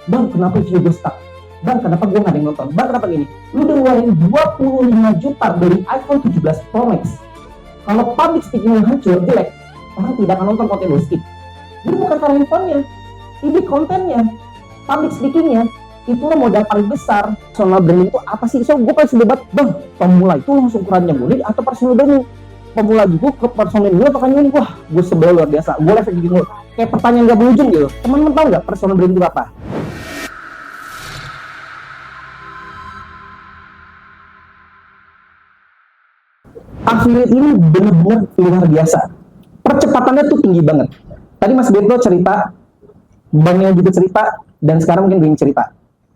Bang, kenapa video gue stuck? Bang, kenapa gue gak ada yang nonton? Bang, kenapa gini? Lu udah ngeluarin 25 juta dari iPhone 17 Pro Max. Kalau public speaking yang hancur, jelek, orang tidak akan nonton konten lu, skip. Jadi bukan karena handphonenya, ini kontennya, public speakingnya, itulah modal paling besar. Personal branding itu apa sih? So, gue pengen sedebat, bang, pemula itu langsung ukurannya murid atau personal branding? Pemula juga ke personal branding atau kan ini? Wah, gue sebel luar biasa. Gue efek gini, kayak pertanyaan gak berujung gitu. Teman-teman tahu nggak personal branding itu apa? Affiliate ini benar-benar luar biasa. Percepatannya tuh tinggi banget. Tadi Mas Beto cerita, Bangnya juga cerita, dan sekarang mungkin gue cerita.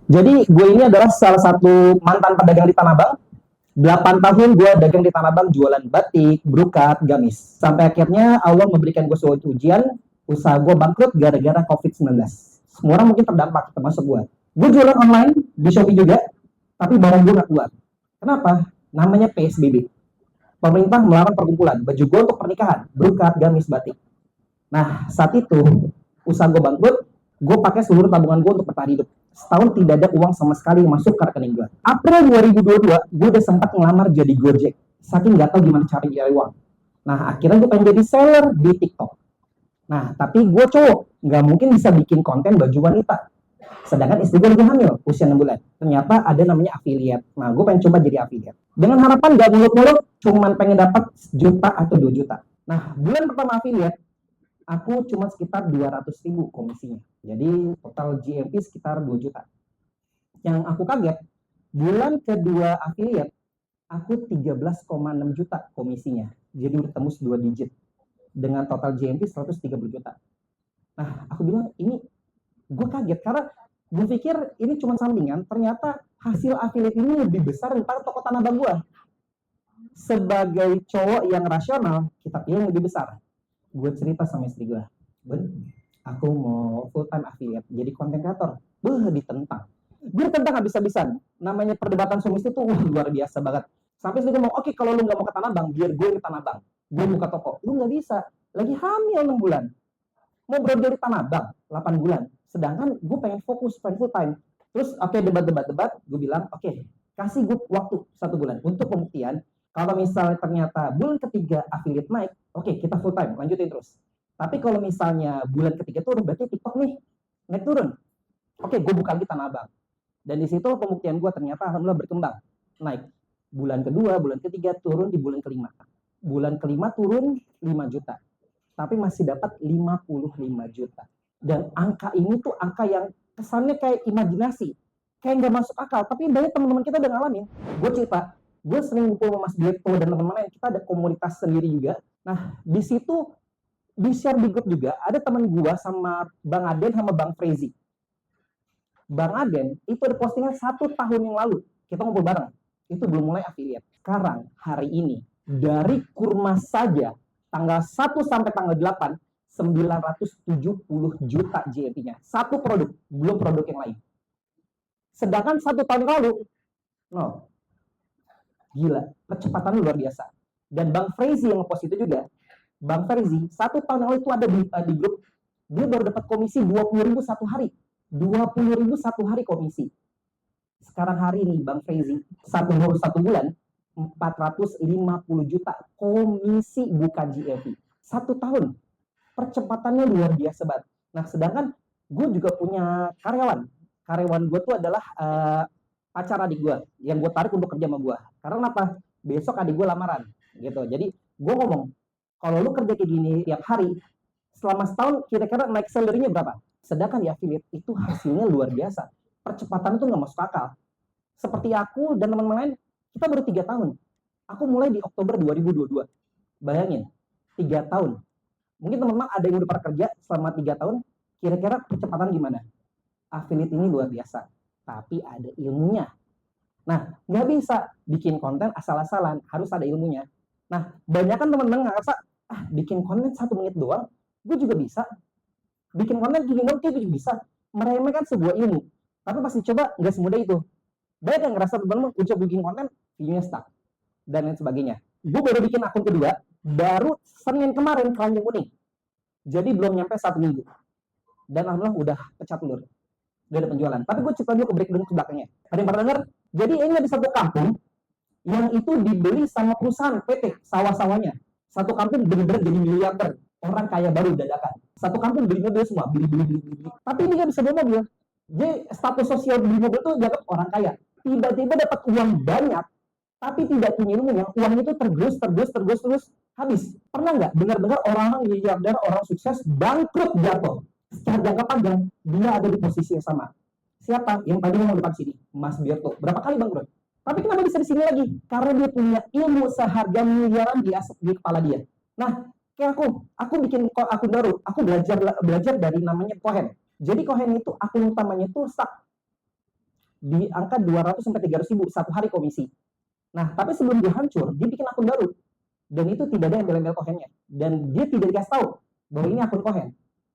Jadi gue ini adalah salah satu mantan pedagang di Tanah Abang. 8 tahun gue dagang di Tanah Abang, jualan batik, brokat, gamis. Sampai akhirnya Allah memberikan gue suatu ujian, usaha gue bangkrut gara-gara COVID-19. Semua orang mungkin terdampak, termasuk gue. Gue jualan online, di Shopee juga, tapi barang gue gak keluar. Kenapa? Namanya PSBB. Pemerintah melarang perkumpulan, baju gue untuk pernikahan, brokat, gamis, batik. Nah, saat itu, usaha gue bangkrut, gue pakai seluruh tabungan gue untuk bertahan hidup. Setahun tidak ada uang sama sekali yang masuk ke rekening gue. April 2022, gue udah sempat ngelamar jadi Gojek. Saking gak tahu gimana cara nyari uang. Nah, akhirnya gue pengen jadi seller di TikTok. Nah, tapi gue cowok, gak mungkin bisa bikin konten baju wanita. Sedangkan istri gue lagi hamil, usia 6 bulan. Ternyata ada namanya affiliate. Nah, gue pengen coba jadi affiliate. Dengan harapan gak muluk-muluk, cuman pengen dapat juta atau 2 juta. Nah, bulan pertama affiliate, aku cuma sekitar 200.000 komisinya. Jadi total GMP sekitar 2 juta. Yang aku kaget, bulan kedua affiliate, aku 13,6 juta komisinya. Jadi udah tembus 2 digit. Dengan total GMP 130 juta. Nah, aku bilang, ini gue kaget karena gue pikir ini cuma sampingan, ternyata hasil affiliate ini lebih besar daripada toko Tanah Abang gue. Sebagai cowok yang rasional, kita pilih yang lebih besar. Gue cerita sama istri gue, aku mau full time affiliate, jadi konten kreator. Ditentang. Gue tentang habis-habisan. Namanya perdebatan suami istri tuh luar biasa banget. Sampai istri gue ngomong, oke, kalau lu gak mau ke Tanah Abang, biar gue ke Tanah Abang. Gue buka toko. Lu gak bisa. Lagi hamil 6 bulan. Mau berobat di Tanah Abang 8 bulan. Sedangkan gue pengen fokus, pengen full time. Terus debat, gue bilang, kasih gue waktu 1 bulan untuk pembuktian. Kalau misalnya ternyata bulan ketiga affiliate naik, kita full time, lanjutin terus. Tapi kalau misalnya bulan ketiga turun, berarti TikTok nih naik turun. Gue buka lagi Tanah Abang. Dan di situ pembuktian gue ternyata alhamdulillah berkembang, naik. Bulan kedua, bulan ketiga turun di bulan kelima. Bulan kelima turun 5 juta. Tapi masih dapat 55 juta. Dan angka ini tuh angka yang kesannya kayak imajinasi. Kayak nggak masuk akal. Tapi banyak teman-teman kita udah ngalamin. Gue cerita, gue sering ngumpul sama Mas Beto dan teman-teman lain, kita ada komunitas sendiri juga. Nah, di situ di share di grup juga ada teman gue sama Bang Aden sama Bang Frezi. Bang Aden itu ada postingan 1 tahun yang lalu, kita ngumpul bareng. Itu belum mulai affiliate. Sekarang hari ini dari kurma saja tanggal 1 sampai tanggal 8 970 juta GMP-nya. Satu produk, belum produk yang lain. Sedangkan 1 tahun lalu, no. Gila, percepatan luar biasa. Dan Bang Frezi yang ngepost itu juga, Bang Frezi 1 tahun lalu itu ada di grup, dia baru dapat komisi 20.000 satu hari. 20.000 satu hari komisi. Sekarang hari ini Bang Frezi satu bulan 450 juta komisi bukan GMP. 1 tahun. Percepatannya luar biasa banget. Nah, sedangkan gue juga punya karyawan. Karyawan gue tuh adalah pacar adik gue yang gue tarik untuk kerja sama gue. Karena apa? Besok adik gue lamaran gitu. Jadi gue ngomong, kalau lu kerja kayak gini tiap hari, selama setahun kira-kira naik salary-nya berapa? Sedangkan di affiliate itu hasilnya luar biasa. Percepatan itu nggak masuk akal. Seperti aku dan teman-teman lain, kita baru 3 tahun. Aku mulai di Oktober 2022. Bayangin, 3 tahun. Mungkin teman-teman ada yang udah pernah kerja selama 3 tahun, kira-kira percepatan gimana? Affiliate ini luar biasa. Tapi ada ilmunya. Nah, nggak bisa bikin konten asal-asalan, harus ada ilmunya. Nah, banyak kan teman-teman ngerasa, bikin konten 1 menit doang, gue juga bisa. Bikin konten gini dong, gue juga bisa. Meremehkan sebuah ilmu. Tapi pasti coba, nggak semudah itu. Banyak yang ngerasa teman-teman, ucap bikin konten, videonya stuck. Dan lain sebagainya. Gue baru bikin akun kedua, baru Senin kemarin keranjang kuning. Jadi belum nyampe 1 minggu. Dan alhamdulillah udah pecah telur. Gak ada penjualan. Tapi gue cerita dulu ke breakdown ke belakangnya. Ada yang pernah dengar? Jadi ini ada satu kampung yang itu dibeli sama perusahaan PT sawah-sawahnya. Satu kampung bener-bener jadi miliarder, orang kaya baru dadakan. Satu kampung beli mobil semua, beli. Tapi ini nggak bisa beli mobil. Jadi status sosial beli mobil tuh dapat orang kaya. Tiba-tiba dapat uang banyak, tapi tidak punya ilmunya. Uang itu tergerus habis. Pernah nggak dengar-dengar orang miliarder, orang sukses bangkrut jatuh? Secara jangka panjang dia ada di posisi yang sama. Siapa? Yang tadi mau depan sini, Mas Bierto. Berapa kali bangkrut? Tapi kenapa bisa di sini lagi? Karena dia punya ilmu seharga miliaran di kepala dia. Nah, kayak aku bikin akun baru. Aku belajar dari namanya Cohen. Jadi Cohen itu akun utamanya tuh stuck di angka 200 sampai 300 ribu satu hari komisi. Nah, tapi sebelum dia hancur, dia bikin akun baru. Dan itu tidak ada embel-embel Cohennya. Dan dia tidak dikasih tahu bahwa ini akun Cohen.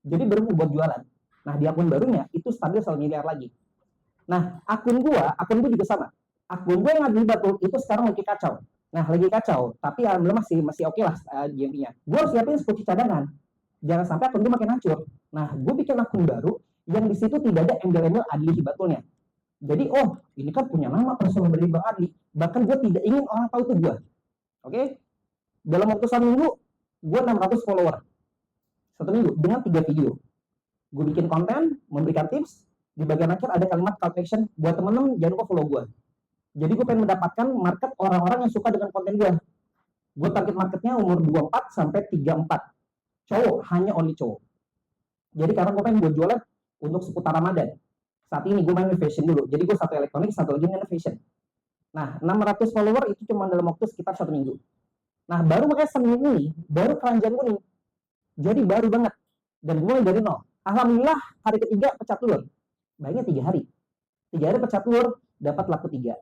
Jadi baru buat jualan. Nah, di akun barunya itu stabil 1 miliar lagi. Nah, akun gua juga sama. Akun gue yang ada di Batul itu sekarang lagi kacau. Nah, lagi kacau, tapi alhamdulillah masih oke lah GMP-nya. Gue harus siapin seperti cadangan. Jangan sampai akun gue makin hancur. Nah, gue bikin akun baru yang di situ tidak ada embel-embel Adli Hibatulnya. Jadi, oh, ini kan punya nama personal dari Bang Adli. Bahkan gue tidak ingin orang tahu itu gue. Oke? Dalam waktu 1 minggu, gue 600 follower. 1 minggu, dengan 3 video. Gue bikin konten, memberikan tips. Di bagian akhir ada kalimat call to action. Buat temen-temen, jangan lupa follow gue. Jadi gue pengen mendapatkan market orang-orang yang suka dengan konten gue. Gue target marketnya umur 24 sampai 34. Cowok, hanya only cowok. Jadi karena gue pengen buat jualan untuk seputar Ramadan. Saat ini gue main fashion dulu. Jadi gue satu elektronik, satu lagi main fashion. Nah, 600 follower itu cuma dalam waktu sekitar 1 minggu. Nah, baru makanya seminggu ini, baru keranjang kuning. Jadi baru banget. Dan gue dari nol. Alhamdulillah hari ketiga pecah telur. Baiknya 3 hari. 3 hari pecah telur, dapat laku 3.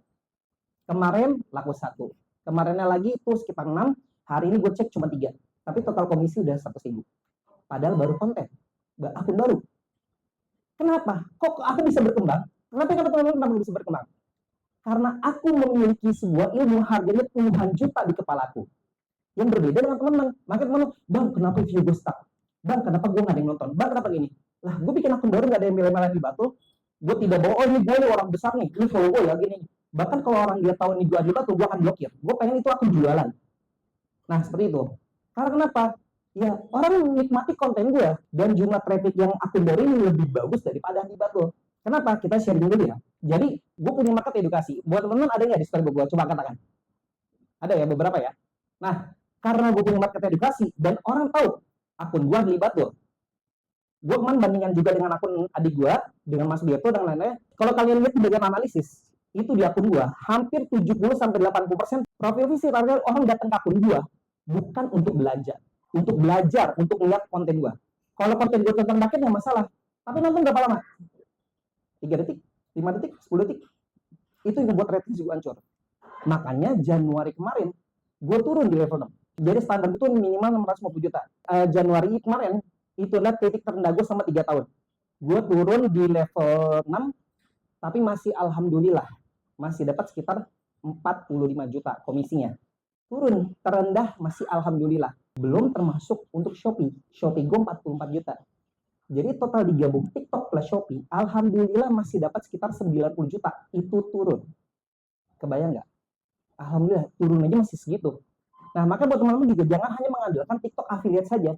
Kemarin laku 1. Kemarinnya lagi itu sekitar 6. Hari ini gue cek cuma 3. Tapi total komisi udah 100.000. Padahal baru konten. Akun baru. Kenapa? Kok aku bisa berkembang? Kenapa bisa berkembang? Karena aku memiliki sebuah ilmu harganya puluhan juta di kepalaku. Yang berbeda dengan teman-teman. Makanya teman-teman, Bang, kenapa video gue stuck? Bang, kenapa gue gak ada yang nonton? Bang, kenapa gini? Lah, gue bikin akun baru gak ada yang milih-milih di Batu. Gue tidak bawa, oh ini gue nih orang besar nih. Ini follow gue ya, gini. Bahkan kalau orang dia tahu ini gue di Batu, gue akan blokir. Gue pengen itu akun jualan. Nah, seperti itu. Karena kenapa? Ya, orang menikmati konten gue. Dan jumlah traffic yang akun baru ini lebih bagus daripada di Batu. Kenapa? Kita sharing dulu ya. Jadi, gue punya market edukasi. Buat teman-teman ada nggak di story gue? Coba katakan. Ada ya, beberapa ya. Nah, karena gue punya market edukasi dan orang tahu akun gue di Batu. Gue kemarin bandingkan juga dengan akun adik gue, dengan Mas Bierto dan lain-lain. Kalau kalian lihat di bagian analisis, itu di akun gue, hampir 70-80% profil visitor orang datang ke akun gue, bukan untuk belanja. Untuk belajar, untuk lihat konten gue. Kalau konten gue tentang basket, nggak masalah. Tapi nonton berapa lama? 3 detik, 5 detik, 10 detik. Itu yang membuat rating gue hancur. Makanya Januari kemarin, gue turun di level 6. Jadi standar itu minimal 650 juta. Januari kemarin, itu adalah titik terendah gue selama 3 tahun. Gue turun di level 6, tapi masih alhamdulillah, masih dapat sekitar 45 juta komisinya. Turun terendah masih alhamdulillah. Belum termasuk untuk Shopee. Shopee gue 44 juta. Jadi total digabung TikTok plus Shopee, alhamdulillah masih dapat sekitar 90 juta. Itu turun. Kebayang nggak? Alhamdulillah, turun aja masih segitu. Nah, maka buat teman-teman juga jangan hanya mengandalkan TikTok affiliate saja.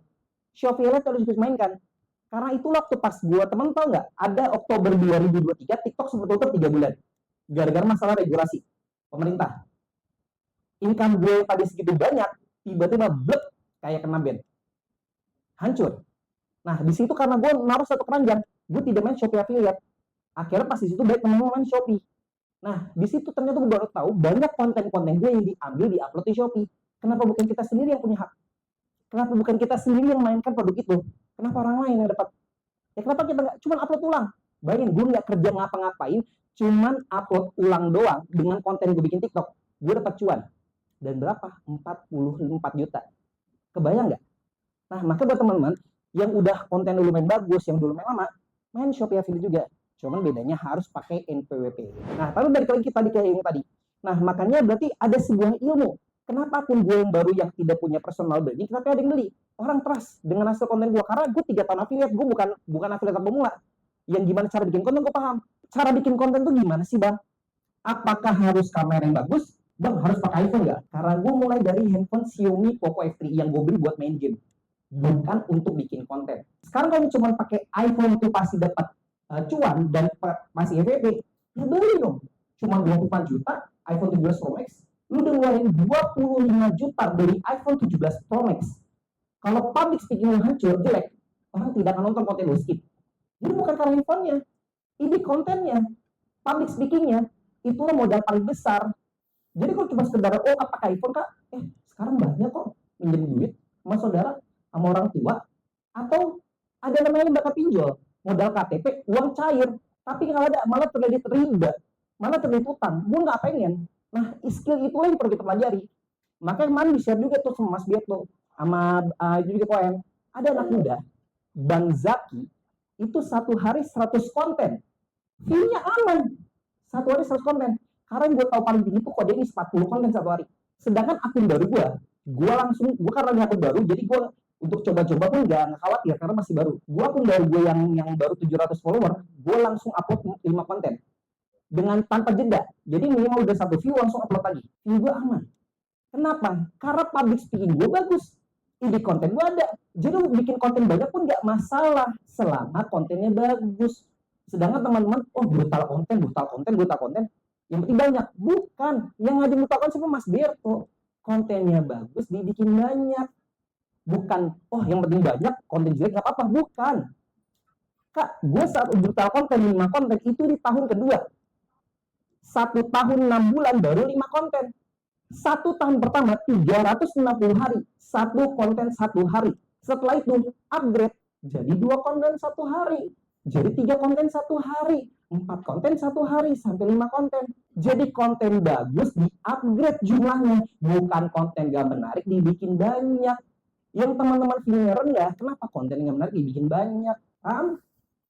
Shopee Affiliate harus dimainkan. Karena itu waktu pas gue teman tahu nggak, ada Oktober 2023 TikTok sempat tutup 3 bulan. Gara-gara masalah regulasi pemerintah. Income gue tadi segitu banyak, tiba-tiba blek kayak kena ban. Hancur. Nah, di situ karena gue naruh satu keranjang, gue tidak main Shopee Affiliate. Akhirnya pas di situ baik teman-teman main Shopee. Nah, di situ ternyata gue baru tahu banyak konten-konten gue yang diambil, diupload di Shopee. Kenapa bukan kita sendiri yang punya hak? Kenapa bukan kita sendiri yang mainkan produk itu? Kenapa orang lain yang dapat? Ya kenapa kita nggak cuma upload ulang? Bayangin, gue nggak kerja ngapa-ngapain, cuman upload ulang doang dengan konten gue bikin TikTok. Gue dapat cuan. Dan berapa? 44 juta. Kebayang nggak? Nah, maka buat teman-teman yang udah konten dulu main bagus, yang dulu main lama, main Shopee Affiliate juga. Cuman bedanya harus pakai NPWP. Nah, tapi balik lagi kita ke yang tadi. Nah, makanya berarti ada sebuah ilmu. Kenapa akun gue yang baru yang tidak punya personal branding, kenapa ada yang beli? Orang trust dengan hasil konten gue. Karena gue 3 tahun affiliate, gue bukan affiliate pemula. Yang gimana cara bikin konten gue paham. Cara bikin konten tuh gimana sih bang? Apakah harus kamera yang bagus? Bang, harus pakai iPhone nggak? Karena gue mulai dari handphone Xiaomi Poco F3 yang gue beli buat main game, bukan untuk bikin konten. Sekarang kalau cuma pakai iPhone itu pasti dapat cuan dan masih FVP, ya beli dong. Cuma 24 juta iPhone 17 Pro Max, lu udah ngeluarin 25 juta beli iPhone 17 Pro Max. Kalau public speaking yang hancur, jelek, orang tidak akan nonton konten lu, skip. Jadi bukan karena handphonenya, ini kontennya, public speakingnya, itulah modal paling besar. Jadi kalau cuma sekedar, oh apakah iPhone kak? Sekarang banyak kok minjem duit sama saudara, sama orang tua, atau ada namanya bakat pinjol, modal KTP, uang cair, tapi kalau ada malah terjadi riba, malah terjadi utang, gue nggak pengen. Nah, skill itulah yang perlu kita pelajari. Makanya kemarin di-share juga tuh sama Mas Bieto, sama juga Koen, ada anak muda, Bang Zaki, itu satu hari 100 konten, view-nya aman, satu hari 100 konten. Karena yang gue tahu paling tinggi itu kode ini 40 konten satu hari. Sedangkan akun baru gue karena ini akun baru, jadi gue untuk coba-coba pun nggak khawatir karena masih baru. Gue akun baru gue yang baru 700 follower, gue langsung upload 5 konten dengan tanpa jeda. Jadi minimal udah satu view langsung upload lagi. View gue aman. Kenapa? Karena public speaking gue bagus. Ide konten gue ada. Jadi bikin konten banyak pun nggak masalah selama kontennya bagus. Sedangkan teman-teman, oh brutal konten. Yang penting banyak. Bukan. Yang ngajin brutal konten sama Mas Berto. Kontennya bagus, dibikin banyak. Bukan, oh yang penting banyak, konten jelek nggak apa-apa. Bukan. Kak, gue saat brutal konten, 5 konten, itu di tahun kedua. 1 tahun 6 bulan baru 5 konten. 1 tahun pertama 360 hari, 1 konten 1 hari. Setelah itu upgrade jadi 2 konten 1 hari, jadi 3 konten 1 hari, 4 konten 1 hari sampai 5 konten. Jadi konten bagus di upgrade jumlahnya, bukan konten gak menarik dibikin banyak. Yang teman-teman view-nya rendah, kenapa konten gak menarik dibikin banyak? Paham?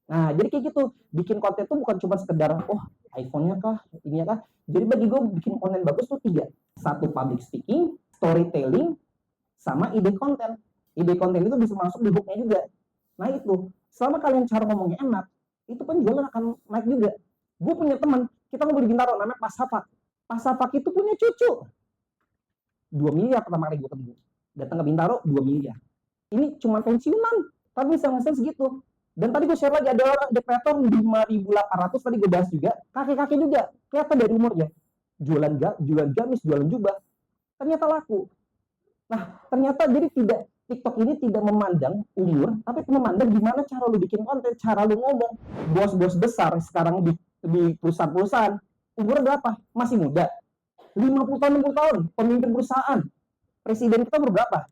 Nah, jadi kayak gitu. Bikin konten tuh bukan cuma sekedar, oh iPhone-nya kah, ininya kah. Jadi bagi gue bikin konten bagus tuh 3. 1 public speaking, storytelling, sama ide konten. Ide konten itu bisa masuk di hook-nya juga. Nah itu, selama kalian cara ngomongnya enak, itu penjualan akan naik juga. Gue punya teman, kita ngobrol di Bintaro, namanya Pak Safak. Pak Safak itu punya cucu. 2 miliar pertama kali gue ketemu. Datang ke Bintaro, 2 miliar. Ini cuma pensiunan, tapi bisa ngasih segitu. Dan tadi gue share lagi, ada orang depretor 5.800, tadi gue bahas juga. Kakek-kakek juga, kelihatan dari umurnya. Jualan gamis, jualan jubah. Ternyata laku. Nah, ternyata jadi tidak, TikTok ini tidak memandang umur, tapi memandang gimana cara lu bikin konten, cara lu ngomong. Bos-bos besar sekarang di perusahaan-perusahaan, umur berapa? Masih muda. 50 tahun, 60 tahun, pemimpin perusahaan. Presiden kita umur berapa?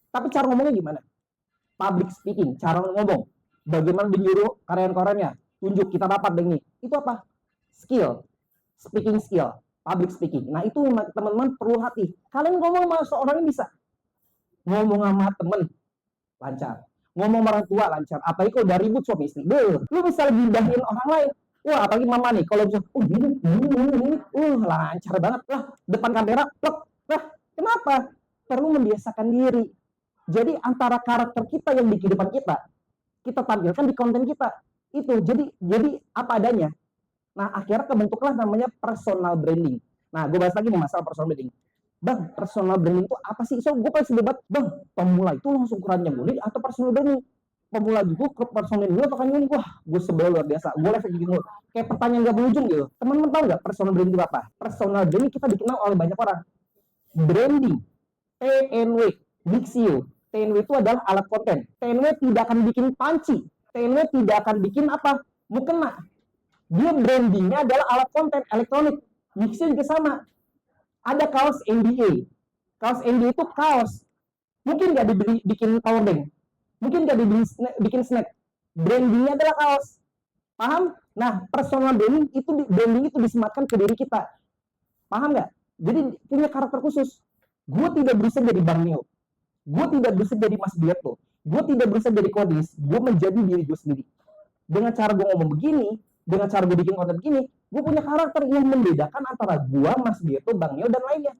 Tapi cara ngomongnya gimana? Public speaking, cara ngomong. Bagaimana menyuruh karyawan-karyawannya, tunjuk kita rapat dengan itu apa? Skill, speaking skill, public speaking. Nah itu teman-teman perlu hati. Kalian ngomong sama seorang yang bisa, ngomong sama temen lancar, ngomong sama orang tua lancar. Apalagi kalau udah ribut suami istri, lu bisa gindahin orang lain. Wah apalagi mama nih, kalau bisa, lancar banget lah depan kamera, lah kenapa? Perlu membiasakan diri. Jadi antara karakter kita yang di kehidupan kita tampilkan di konten kita itu jadi apa adanya. Nah akhirnya kebentuklah namanya personal branding. Nah gue bahas lagi nih masalah personal branding. Bang, personal branding itu apa sih? So gue pasti debat, bang, pemula itu langsung ukurannya gini atau personal branding? Pemula juga ke personal branding gue apakah ini? Wah gue sebel luar biasa. Gue level gitu kayak pertanyaan gak berujung gitu. Teman-teman tahu nggak personal branding itu apa? Personal branding kita dikenal oleh banyak orang. Branding, TNW, Big CEO. TNW itu adalah alat konten. TNW tidak akan bikin panci. TNW tidak akan bikin apa? Mukena. Dia brandingnya adalah alat konten elektronik. Mixnya juga sama. Ada kaos NBA. Kaos NBA itu kaos. Mungkin nggak bikin power bank. Mungkin nggak bikin snack. Brandingnya adalah kaos. Paham? Nah, personal branding itu disematkan ke diri kita. Paham nggak? Jadi punya karakter khusus. Gue tidak berusaha jadi Bang Neo. Gue tidak berusaha jadi Mas Bieto. Gue tidak berusaha jadi Kodis. Gue menjadi diri gue sendiri. Dengan cara gue ngomong begini, dengan cara gue bikin konten begini, gue punya karakter yang membedakan antara gue, Mas Bieto, Bang Neo, dan lainnya.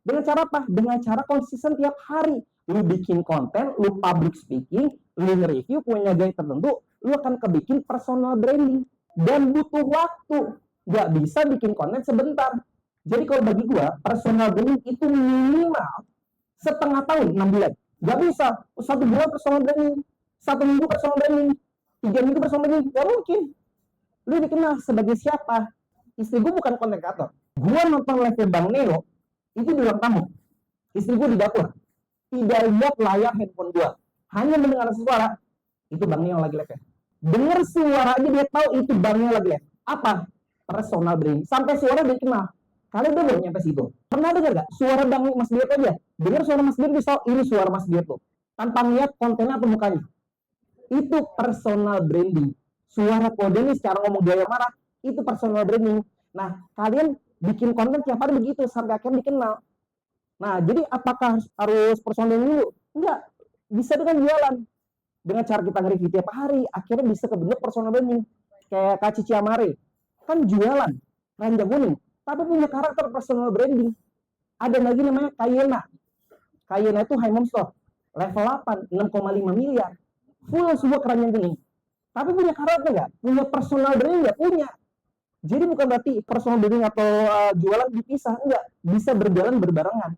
Dengan cara apa? Dengan cara konsisten tiap hari. Lu bikin konten, lu public speaking, lu nge-review, punya gaya tertentu, lu akan kebikin personal branding dan butuh waktu. Gak bisa bikin konten sebentar. Jadi kalau bagi gua, personal branding itu minimal setengah tahun, 6 bulan. Gak bisa, 1 bulan personal branding, 1 minggu personal branding, 3 minggu personal branding, gak mungkin. Lu dikenal sebagai siapa? Istri gua bukan konten kreator. Gua nonton live Bang Neo, itu di ruang tamu. Istri gua di dapur. Tidak lihat layar handphone gua. Hanya mendengar suara, itu Bang Neo lagi live ya. Dengar suara aja dia tahu itu Bang Neo lagi live. Apa? Personal branding. Sampai suara dia kenal. Kalian udah belum nyampe situ? Pernah dengar gak? Suara Bang Mas Dirto aja. Dengar suara Mas Dirto, bisa ini suara Mas Dirto. Tanpa lihat kontennya atau mukanya. Itu personal branding. Suara kode nih secara ngomong gaya marah, itu personal branding. Nah, kalian bikin konten tiap hari begitu sampai akhirnya dikenal. Nah, jadi apakah harus personal branding dulu? Enggak. Bisa dengan jualan. Dengan cara kita nge-review tiap hari, akhirnya bisa kebentuk personal branding. Kayak Kak Cici Amare. Kan jualan, ranjang kuning. Tapi punya karakter personal branding. Ada lagi namanya Kayena. Kayena itu high mom store. Level 8, 6,5 miliar. Full sebuah keranjang kuning. Tapi punya karakter nggak? Punya personal branding nggak? Punya. Jadi bukan berarti personal branding atau jualan dipisah. Enggak. Bisa berjalan berbarengan.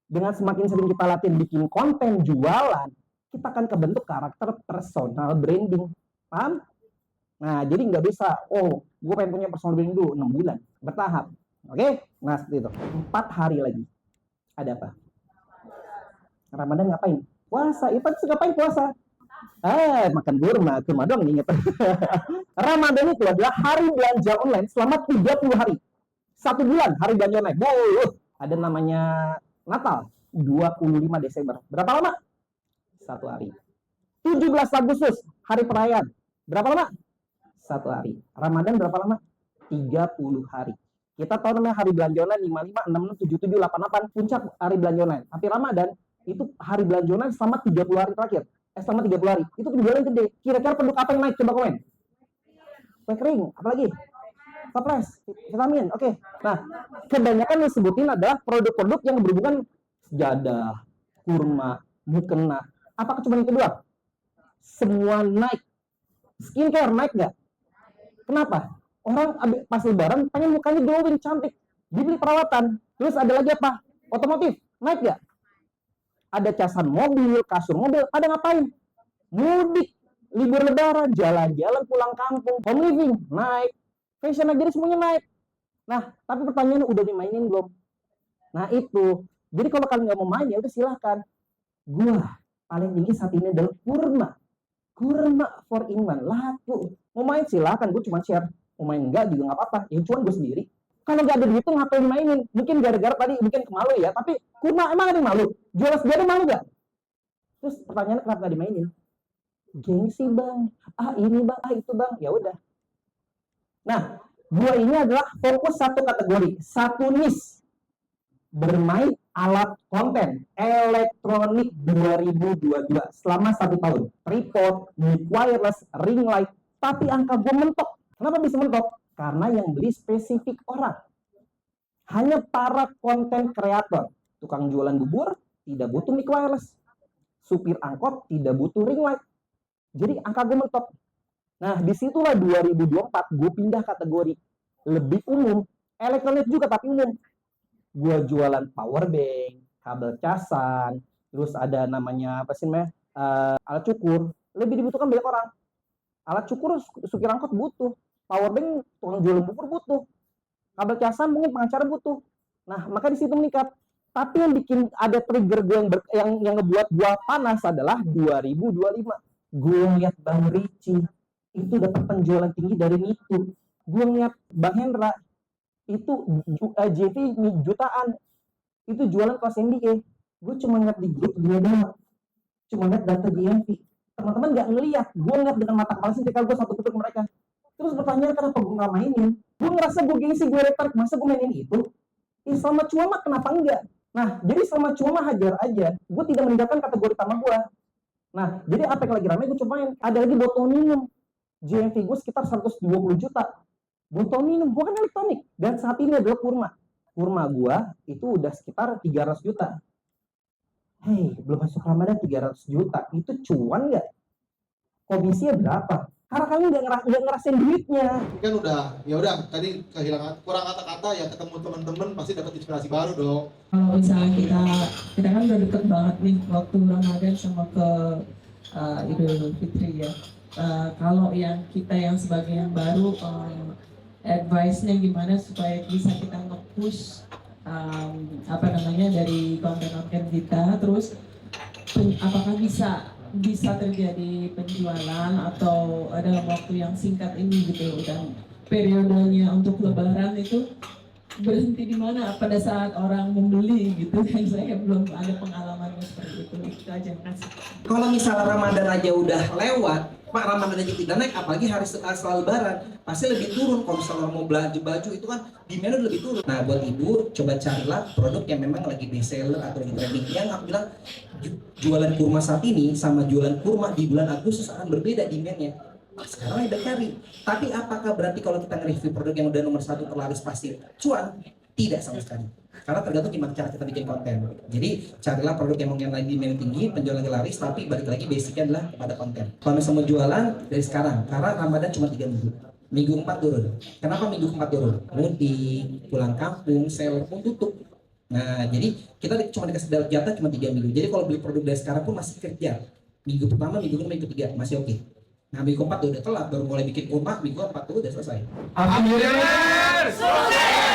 Dengan semakin sering kita latihan bikin konten jualan, kita akan kebentuk karakter personal branding. Paham? Nah, jadi nggak bisa, oh, gue pengen punya personal branding dulu, 6 bulan. Bertahap. Oke? Nah, seperti itu. 4 hari lagi. Ada apa? Ramadan ngapain? Puasa. Itu ngapain puasa? Makan kurma dong inget. Ramadan itu adalah hari belanja online selama 30 hari. 1 bulan hari belanja online. Ada namanya Natal, 25 Desember. Berapa lama? 1 hari. 17 Agustus, hari perayaan. Berapa lama? 1 hari. Ramadan berapa lama? 30 hari. Kita tahu namanya hari belanja online 55, 66, 77, 88, puncak hari belanja online. Tapi Ramadan itu hari belanja online selama 30 hari terakhir. Selama 30 hari. Itu penjualan gede. Kira-kira produk apa yang naik? Coba komen. Kue kering, apalagi? Toples, vitamin, oke. Nah, kebanyakan yang sebutin adalah produk-produk yang berhubungan sejadah, kurma, mukena. Apakah cuma itu doang? Semua naik. Skincare naik nggak? Kenapa? Orang pas lebaran pengen mukanya glowing, cantik. Dibeli perawatan. Terus ada lagi apa? Otomotif. Naik nggak? Ada casan mobil, kasur mobil. Pada ngapain? Mudik. Libur lebaran, jalan-jalan pulang kampung. Home living, naik. Fashion aja semuanya naik. Nah, tapi pertanyaannya udah dimainin belum? Nah, itu. Jadi kalau kalian nggak mau main, ya udah silahkan. Gua paling tinggi saat ini adalah kurma. Kurma 4-in-1 laku. Mau main silahkan, gue cuma share. Mau main enggak juga nggak apa-apa. Yang cuma gue sendiri. Kalau nggak ada duit tuh ngapain mainin? Mungkin gara-gara tadi mungkin kemalu ya. Tapi kurma emang ada yang malu? Jual sejadah malu nggak? Terus pertanyaannya kenapa nggak dimainin? Gengsi bang. Ini bang. Itu bang. Ya udah. Nah, gue ini adalah fokus satu kategori, satu niche. Bermain alat konten elektronik 2022 selama 1 tahun. Tripod, mic wireless, ring light. Tapi angka gue mentok. Kenapa bisa mentok? Karena yang beli spesifik orang. Hanya para konten kreator. Tukang jualan bubur tidak butuh mic wireless. Supir angkot tidak butuh ring light. Jadi angka gue mentok. Nah, disitulah 2024 gue pindah kategori. Lebih umum. Elektronik juga tapi umum. Gue jualan power bank, kabel casan, terus ada namanya apa sih namanya alat cukur. Lebih dibutuhkan banyak orang. Alat cukur supir angkot butuh, power bank tukang jualan bubur butuh, kabel casan mungkin pengacara butuh. Nah, maka di situ meningkat. Tapi yang bikin ada trigger gue yang ngebuat gue panas adalah 2025. Gue ngeliat Bang Ricci itu dapat penjualan tinggi dari itu. Gue ngeliat Bang Hendra itu JV jutaan, itu jualan kelas MBA. Gue cuma ngeliat di grup dia doang, cuma ngeliat data GMV. Teman-teman nggak ngeliat, gue ngeliat dengan mata kepala sendiri. Kalau gue satu tutup mereka, terus pertanyaan kenapa gue nggak mainin? Gue ngerasa gue gengsi, gue tertarik, masa gue mainin itu? Selama cuma kenapa enggak? Nah, jadi selama cuma hajar aja, gue tidak meninggalkan kategori utama gue. Nah, jadi apa yang lagi rame gue cobain. Ada lagi botol minum, GMV gue sekitar 120 juta. Botol minum, gue kan elektronik. Dan saat ini adalah kurma. Kurma gue itu udah sekitar 300 juta. Hei, belum masuk Ramadan 300 juta. Itu cuan nggak? Komisinya berapa? karena kami nggak ngerasain duitnya. Kan udah, ya udah tadi kehilangan kurang kata-kata ya, ketemu teman-teman pasti dapat inspirasi baru dong. Kalau misalnya kita kan udah deket banget nih waktu Ramadan sama ke Idul Fitri ya. Kalau yang kita yang sebagai yang baru, advice-nya gimana supaya bisa kita nge-push apa namanya dari konten-konten kita, terus apakah bisa terjadi penjualan atau dalam waktu yang singkat ini gitu, dan periodenya untuk Lebaran itu berhenti di mana pada saat orang membeli gitu kan. Saya belum ada pengalamannya seperti itu aja. Makasih. Kalau misalnya Ramadan aja udah lewat, Pak, Ramadan aja tidak naik, apalagi hari setelah Lebaran pasti lebih turun. Kalau misalnya mau belanja baju itu kan demand lebih turun. Nah, buat ibu coba carilah produk yang memang lagi best seller atau lagi trending. Yang aku bilang jualan kurma saat ini sama jualan kurma di bulan Agustus akan berbeda demandnya. Sekarang ada cari. Tapi apakah berarti kalau kita nge-review produk yang udah nomor 1 terlaris pasti cuan? Tidak sama sekali. Karena tergantung gimana cara kita bikin konten. Jadi carilah produk yang mungkin lagi demand tinggi, penjualannya laris, tapi balik lagi basicnya adalah kepada konten. Kalau misalnya mau jualan dari sekarang, karena Ramadan cuma 3 minggu. Minggu 4 turun. Kenapa minggu 4 turun? Mudik, pulang kampung, seller pun tutup. Nah, jadi kita cuma dikasih jatah cuma 3 minggu. Jadi kalau beli produk dari sekarang pun masih kerja. Minggu pertama, minggu kedua, minggu ketiga masih oke. Nah, minggu 4 udah telat, baru mulai bikin kurma, minggu 4 tuh udah selesai. Akhirnya sukses.